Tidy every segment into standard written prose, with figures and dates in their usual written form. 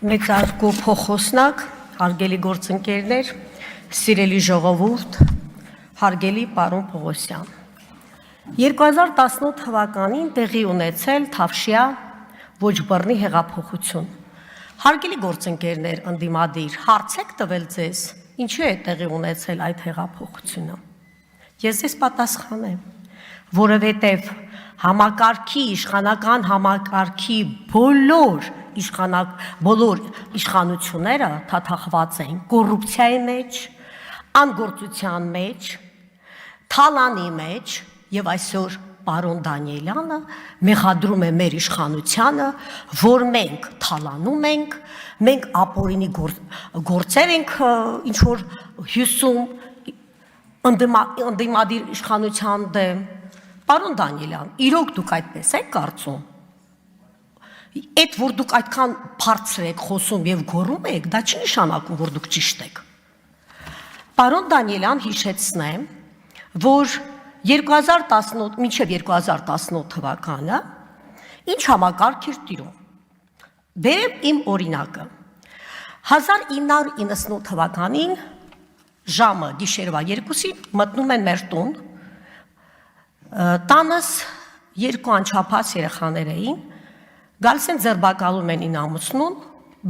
Մեծարգո փոխոսնակ, հարգելի գործընկերներ, սիրելի ժողովուրդ, հարգելի պարոն Պողոսյան։ 2018 թվականին տեղի ունեցել Թավշյա ոչ բռնի հեղափոխություն։ Հարգելի գործընկերներ, ընդդիմադիր, հարց եք տվել ձեզ, ինչու է տեղի ունեցել այդ հեղափոխությունը։ Ես ձեզ պատասխանեմ, որովհետև համակարգի, իշխանական համակարգի բոլոր իշխանությունները թաթախված են կոռուպցիայի մեջ, անգործության մեջ, թալանի մեջ եւ այսօր պարոն Դանիելյանը մեղադրում է մեր իշխանությանը, որ մենք թալանում ենք, մենք ապօրինի գործեր ենք ինչ որ հյուսում ընդդիմադիր իշխանության դեմ։ Պարոն Դանիելյան, իրոք դուք այդպես եք կարծում։ Այդ որ դուք այդքան բարձր եք խոսում եւ գոռում եք, դա չի նշանակում, որ դուք ճիշտ եք։ Պարոն Դանիելյան, հիշեցնեմ, որ 2018 մինչև 2018 թվականը ինչ համակարգ էր տիրում։ Բերեմ իմ օրինակը։ 1998 թվականին ժամը գիշերվա 2-ին մտնում են մեր տուն։ Տանս երկու անչափահաս երեխաներ էին, գալիս են ձերբակալում են ին ամուսնուն,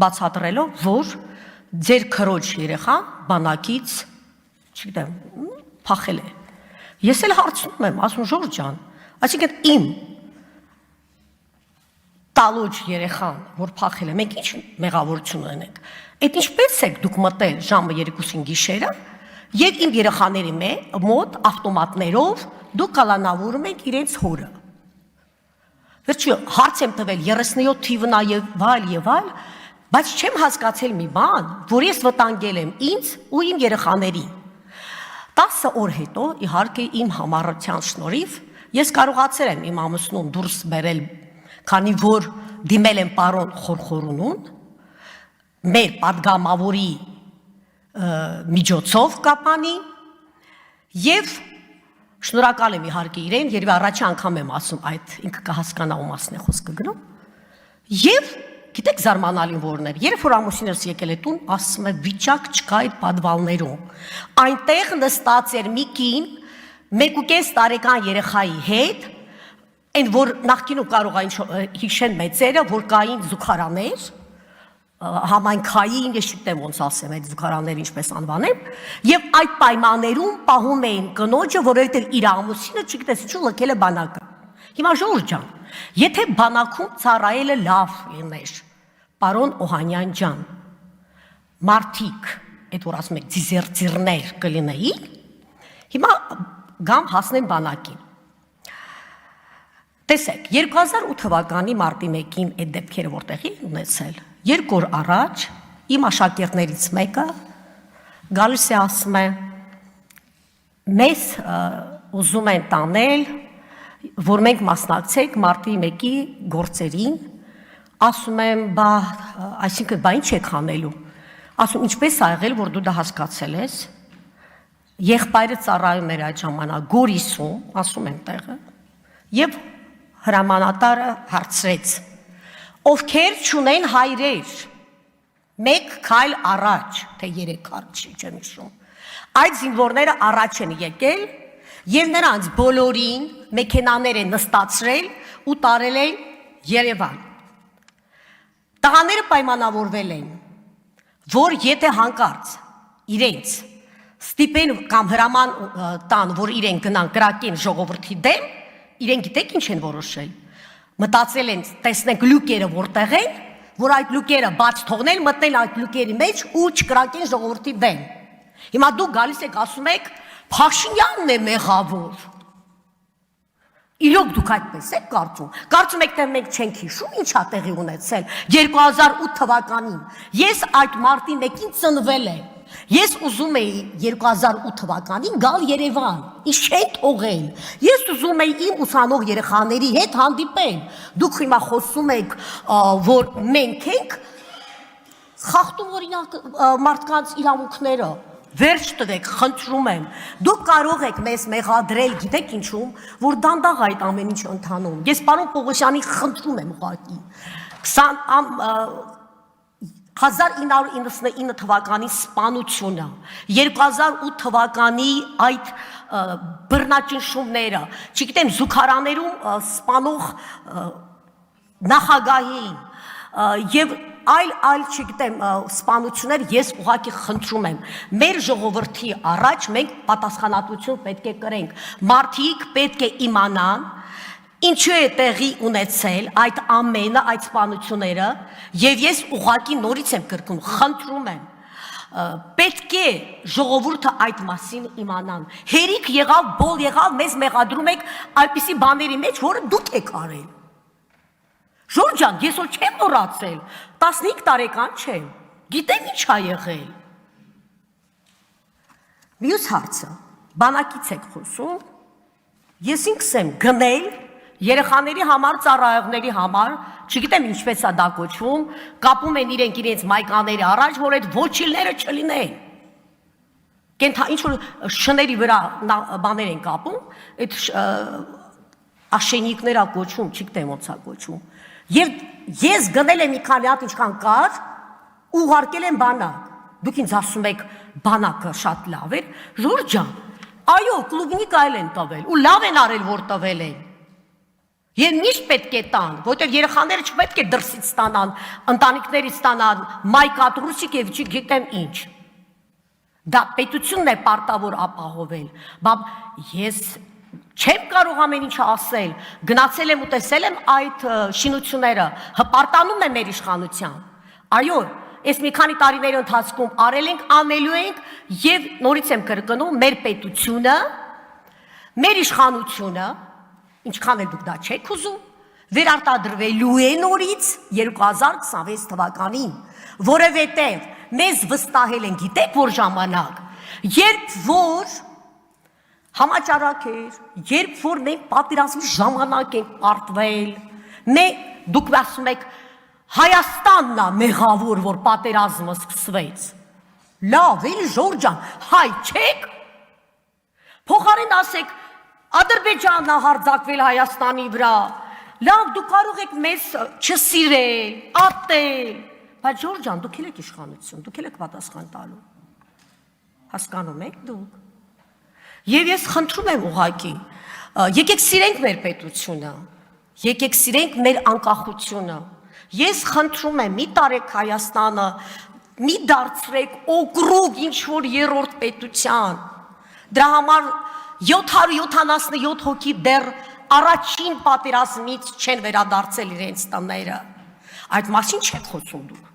բացատրելով, որ ձեր քրոջ երեխան բանակից, չգիտեմ, փախել է։ Ես էլ հարցնում եմ, ասում Ժորժ ջան, այսինքն իմ տալոջ երեխան, որ փախել է, մենք ինչ մեղավորություն ունենք։ Այդ ինչպես եք դուք մտել ժամը 2-ին գիշերը եւ իմ երեխաների մոտ ավտոմատներով դուք կալանավորում եք իրենց հորը։ Վերջի հարց եմ տվել 37 թիվնա եւ այլ, բայց չեմ հասկացել մի բան, որ ես վտանգել եմ ինձ ու իմ երեխաներին։ 10 օր հետո, իհարկե իմ համառության շնորհիվ, ես կարողացել եմ իմ ամուսնուն դուրս բերել, քանի որ դիմել եմ պարոն Խորխորունուն, մեր падգամավորի միջոցով կապանի եւ շնորհակալ եմ իհարկե իրեն, երբ առաջի անգամ եմ ասում այդ ինքը կհասկանա ու մասն է խոսքը գնում։ Եվ գիտեք զարմանալին որն էր, երբ որ ամուսինս եկել է տուն, ասում է վիճակ չկա այդ падվալներում։ Այնտեղ նստած էր մի կին 1.5 տարեկան երեխայի հետ, այն որ նախկինում կարող է հիշեն մեծերը, որ կային զուգարաներ, համայնքային, ես չգիտեմ ոնց ասեմ այդ զուգարանները ինչպես անվանեմ, եւ այդ պայմաններում պահում էին կնոջը, որովհետեւ իր ամուսինը չգիտես ինչու լքել է բանակը։ Հիմա Ժորժ ջան, եթե բանակում ծառայելը լավ լիներ, պարոն Օհանյան ջան, մարդիկ, այդ որ ասում եք դիզերտիրներ կլինեին, հիմա գամ հասնեն բանակին։ Տեսեք, 2008 թվականի մարտի 1-ին այդ դեպքերը որտեղի ունեցել։ 2 օր առաջ իմ աշակերտներից մեկը գալիս է ասում է մեզ ուզում են տանել, որ մենք մասնակցենք մարտի 1-ի գործերին, ասում եմ, բա, այսինքն բա ինչ եք անելու։ Ասում ինչպես ա եղել, որ դու դա հասկացել ես։ Եղբայրը ծառայում էր այդ ժամանակ Գորիսում, ասում եմ տեղը, եւ հրամանատարը հարցրեց. Ովքեր չունեն հայրեր, 1 քայլ առաջ, թե 3 քայլ չեմ հիշում, այդ զինվորները առաջ են եկել եւ նրանց բոլորին մեքենաներ են նստացրել ու տարել են Երևան։ Տղաները պայմանավորվել են, որ եթե հանկարծ իրենց ստիպեն կամ հրաման տան, որ իրենք գնան կրակեն ժողովրդի դեմ, իրենք գիտեք ինչ են որոշել։ Մտածել են, տեսնենք լուկերը որտեղ են, որ այդ լուկերը բաց թողնել, մտնել այդ լուկերի մեջ ու չկրակեն ժողովրդի դեմ։ Հիմա դուք գալիս եք ասում եք, Փաշինյանն է մեղավոր։ Իրոք դուք այդպես եք կարծում։ Կարծում եք, թե մենք չենք հիշում ինչա տեղի ունեցել 2008 թվականին։ Ես այդ մարտի 1-ին ծնվել եմ։ Ես ուզում էի 2008 թվականին գալ Երևան, ինչ չեն թողել։ Ես ուզում էի իմ ուսանող երեխաների հետ հանդիպել։ Դուք հիմա խոսում եք, որ մենք ենք խախտում օրինակ մարդկանց իրավունքները։ Վերջ տվեք, խնդրում եմ։ Դուք կարող եք մեզ մեղադրել, գիտեք ինչու՞մ, որ դանդաղ այդ ամեն ինչ ընթանում։ Ես պարոն Պողոսյանի խնդրում եմ ուղղակի 1999 թվականի սպանությունը, 2008 թվականի այդ բռնաճնշումները, չգիտեմ, զուգարաներում սպանող նախագահին եւ այլ չգիտեմ սպանություններ, ես ուղղակի խնդրում եմ, մեր ժողովրդի առաջ մենք պատասխանատվություն պետք է կրենք, մարդիկ պետք է իմանան ինչու է տեղի ունեցել այդ ամենը, այդ սպանությունները, եւ ես ուղղակի նորից եմ կրկնում, խնդրում եմ, պետք է ժողովուրդը այդ մասին իմանան, հերիք եղավ, բոլ եղավ, մեզ մեղադրում եք այդպիսի բաների մեջ, որը դուք եք արել։ Ժորժ ջան, ես որ չեմ մոռացել, 15 տարեկան չեմ, գիտեմ ինչ ա եղել։ Մյուս հարցը, բանակից եք խոսում, ես ինքս եմ գնել երեխաների համար, ծառայողների համար, չգիտեմ ինչպես է դա կոչվում, կապում են իրենց մայկաների առաջ, որ այդ ոչիլները չլինեն։ Ինչ որ շների վրա բաներ են կապում, այդ աշենիկներ ա կոչվում, չգիտեմ ոնց ա կոչվում։ Եվ ես գնել եմ մի քանի հատ ինչքան կար, ուղարկել եմ բանակ։ Դուք ինձ ասում եք բանակը շատ լավ էր, Ժորժ ջան, այո, կլուբնիկ այլ են տվել, ու լավ են արել, որ տվել են։ Եվ միշտ պետք է տան, որտեղ երեխաները չպետք է դրսից ստանան, ընտանիքներից ստանան մայկատ, ռուսիկ եւ չգիտեմ ինչ։ Դա պետությունն է պարտավոր ապահովել, բայց ես չեմ կարող ամեն ինչ ասել, գնացել եմ ու տեսել եմ այդ շինությունները, հպարտանում եմ մեր իշխանության։ Այո, այս մի քանի տարիների ընթացքում արել ենք, անելու ենք եւ նորից եմ կրկնում, մեր պետությունը, մեր իշխանությունը, ինչքան էլ դուք դա չեք ուզում, վերարտադրվելու է նորից 2026 թվականին, որովհետեւ մեզ վստահել են, գիտեք որ ժամանակ, երբ որ համաճարակ էր, երբ որ մենք պատերազմի ժամանակ ենք պարտվել, դուք ասում եք Հայաստանն է մեղավոր, որ պատերազմը սկսվեց։ Լավ, էլի Ժորժ ջան, հայ չեք։ Փոխարեն ասեք Ադրբեջանն է հարձակվել Հայաստանի վրա։ Լավ, դուք կարող եք մեզ չսիրել, ատել, բայց Ժորժ ջան, դուք եք իշխանություն, դուք եք պատասխան տալու։ Հասկանում եք դուք։ Եվ ես խնդրում եմ ուղղակի, եկեք սիրենք մեր պետությունը, եկեք սիրենք մեր անկախությունը, ես խնդրում եմ, մի տարեք Հայաստանը, մի դարձրեք օկրուգ ինչ-որ երրորդ պետության, դրա համար 777 հոգի դեռ առաջին պատերազմից չեն վերադարձել իրենց տները, այդ մասին չեք խոսում դուք,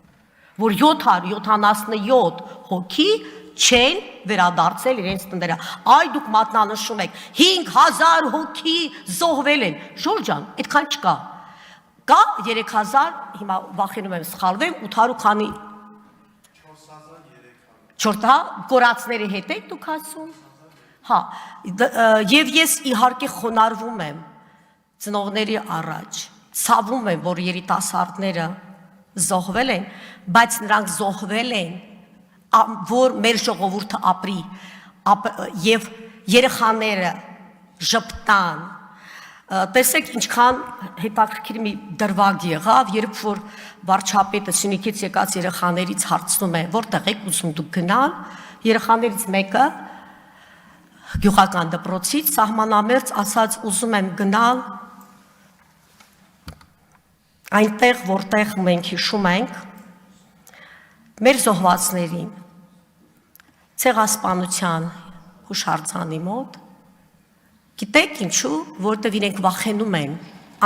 որ 777 հոգի չեն վերադարձել իրենց տները, այ դուք մատնանշում եք, 5000 հոգի զոհվել են, Ժորժ ջան, այդքան չկա, կա 3000, հիմա վախենում եմ սխալվեմ, 800 քանի, 4300, կորածների հետ եք դուք ասում, հա, և ես իհարկե խոնարհվում եմ ծնողների առաջ, ցավում եմ, որ երիտասարդները զոհվել են, բայց նրանք զոհվել են, որ մեր ժողովուրդը ապրի եւ երեխաները ժպտան, տեսեք ինչքան հետաքրքիր մի դրվագ եղավ, երբ որ վարչապետը Սյունիքից եկած երեխաներից հարցնում է, որտեղ եք ուզում դուք գնալ, երեխաներից մեկը գյուղական դպրոցից սահմանամերձ ասաց ուզում եմ գնալ այնտեղ, որտեղ մենք հիշում ենք մեր զոհվածներին ցեղասպանության հուշարձանի մոտ, գիտեք ինչու, որտեղ իրենք վախենում են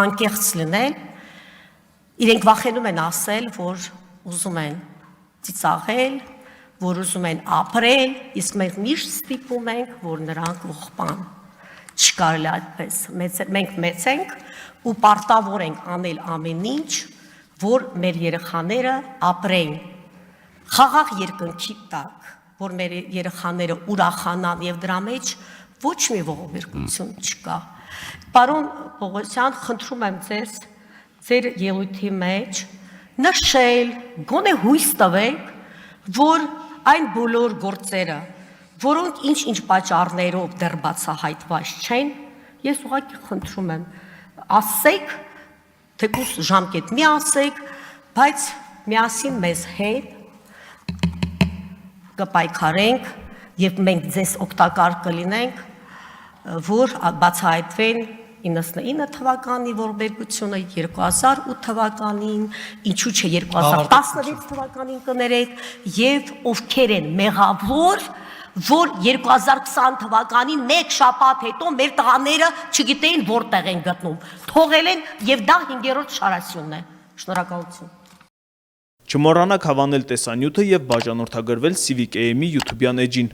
անկեղծ լինել, իրենք վախենում են ասել, որ ուզում են ծիծաղել, որ ուզում են ապրել, իսկ մենք միշտ ստիպում ենք, որ նրանք ողբան, չկարելի այդպես, մենք մեծ ենք ու պարտավոր ենք անել ամեն ինչ, որ մեր երեխաները ապրեն, խաղաղ երկնքի տակ, որ մեր երեխաները ուրախանան եւ դրա մեջ ոչ մի ողբերգություն չկա։ Պարոն Պողոսյան, խնդրում եմ ձեր ելույթի մեջ նշել, գոնե հույս տվեք, որ այն բոլոր գործերը, որոնք ինչ-ինչ պատճառներով դեռ բացահայտված չեն, ես ուղղակի խնդրում եմ, ասեք, թեկուզ ժամկետ մի ասեք, բայց միասին մեզ հետ կպայքարենք եւ մենք ձեզ օգտակար կլինենք, որ բացահայտվեն 99 թվականի ողբերգությունը, 2008 թվականին, ինչու՞ չէ 2016 թվականին կներեք, եւ ովքեր են մեղավոր, որ 2020 թվականին մեկ շաբաթ հետո մեր տղաները չգիտեին որտեղ են գտնում, թողել են եւ դա 5-րդ շարասյունն է։ Շնորհակալություն։ Չմոռանաք հավանել տեսանյութը եւ բաժանորդագրվել Civic AM-ի YouTube-յան էջին։